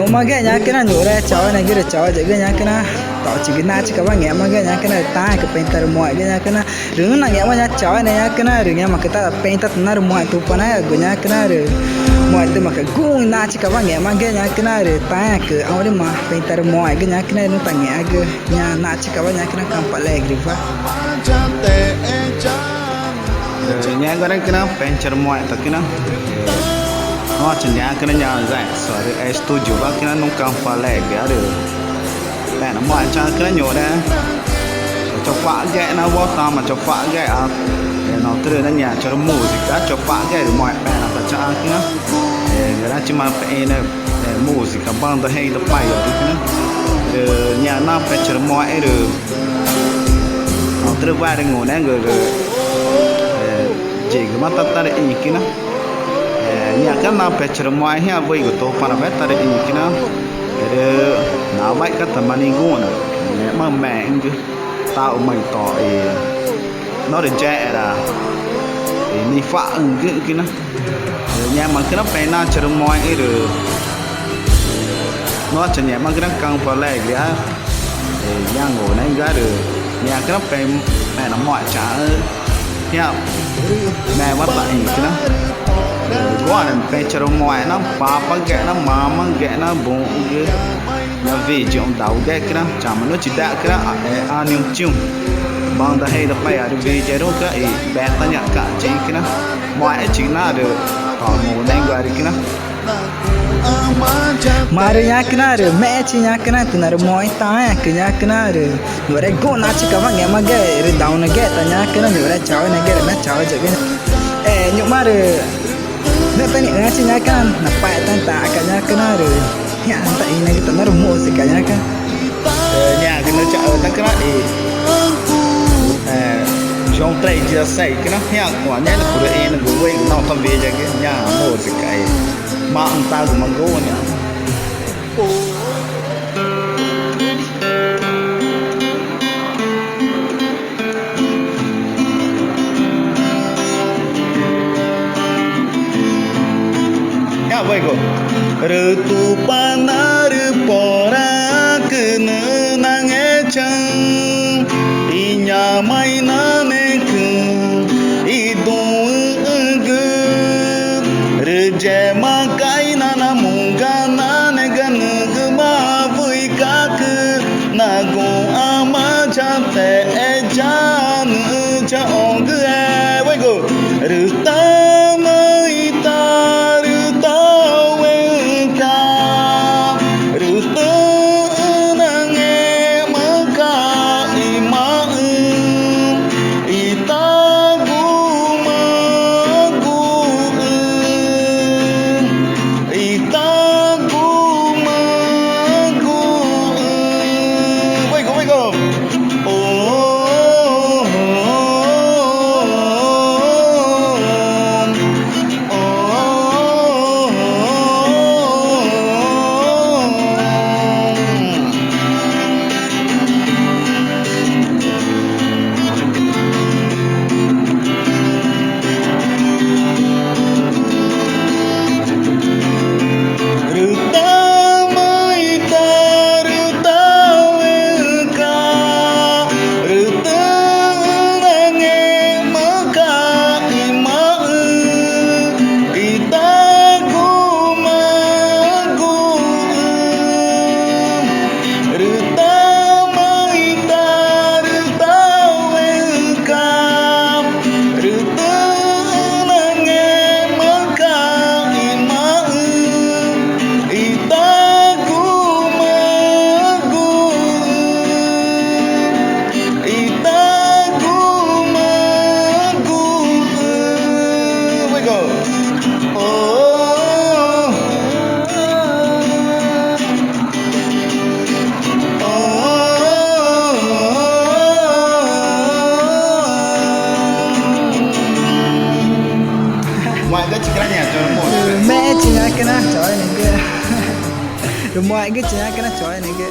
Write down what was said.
no mà cái nhà cái nó ra cháu này cái cháu cái nhà cái nó tao chỉ cái na chỉ các bạn nghe mà cái nhà cái này ta cái painter mọi cái nhà cái nó rừng nó nghe mà nhà cháu này nhà cái nó rừng nhà mà cái ta painter nó mọi tụ pana cái nhà cái nó rồi mọi tụ mà cái gung na chỉ các bạn nghe mà cái nhà cái nó rồi ta cái ao đi mà painter mọi cái nhà cái này nó ta nghe cái nhà na chỉ các bạn nhà cái nó cầm phải lấy cái nhà cái nó painter mọi tất cái nó chỉ nhà cái nhà dài rồi cái studio bác cái nó cầm phải lấy cái được để nó mọi cho cái nhiều đấy cho phá ghẹ nó vô tao mà cho phá ghẹ à để nó từ nó nhà cho nó mù gì cả cho phá ghẹ được mọi bạn là cho ăn cái người ta chỉ mà phải này mù gì cả bằng tới hay tới bay rồi cái nhà nó phải cho mọi được nó từ vai đến ngồi đấy người chỉ cái mắt ta để ý cái nó nhà cái nó phải cho mọi hay với cái tổ phản vệ ta để ý cái nó nào vậy các thằng anh ngon mà mẹ chứ tao mình tỏ nó để trẻ là đi phá cái nó nhà mà cái nó phải na chờ mọi ấy được nó chỉ nhà mà cái nó cần phải lấy cái nhà ngồi này ra được nhà cái nó phải mẹ nó mọi trả nha mẹ bắt lại cái nó quá là phải chờ mọi nó phá ghẹ nó mà ghẹ nó bụng nó vì chuyện đầu cái đó chả mà nó chỉ đã cái đó ăn nhiều chung bằng ta hay là phải ở vì chế độ cái bé ta nhận cả chỉ cái đó mọi chỉ là được còn một đánh gọi cái đó mà rồi nhà cái nào rồi mẹ chỉ nhà cái nào thì nó mọi ta cái nhà cái nào rồi người đây go nát chỉ các bạn nghe mà cái rồi down cái ta nhà cái nào người đây cháu này cái nó cháu chứ cái nhưng mà rồi nếu ta nghĩ chỉ nhà cái nào là phải tan tạ cả nhà cái nào rồi nhà tại này cái nó mua gì cả nhà cái nhà cái nó chợ ta cái này trong tây chia sẻ cái nó hàng quả nhé là của đây là của quê của nó tham về cái nhà mua gì cái mà ông ta cũng mang gỗ nhá nhà vậy cô Rutu panar porak nange chang inya mai na nek idung reje ma kai na na munga na ne gan gma vui kak na go ama chate e jan cha ong e vậy cô ruta mai ta mẹ chỉ nhà cái nào trời này kia rồi mọi cái chỉ nhà cái nào trời này kia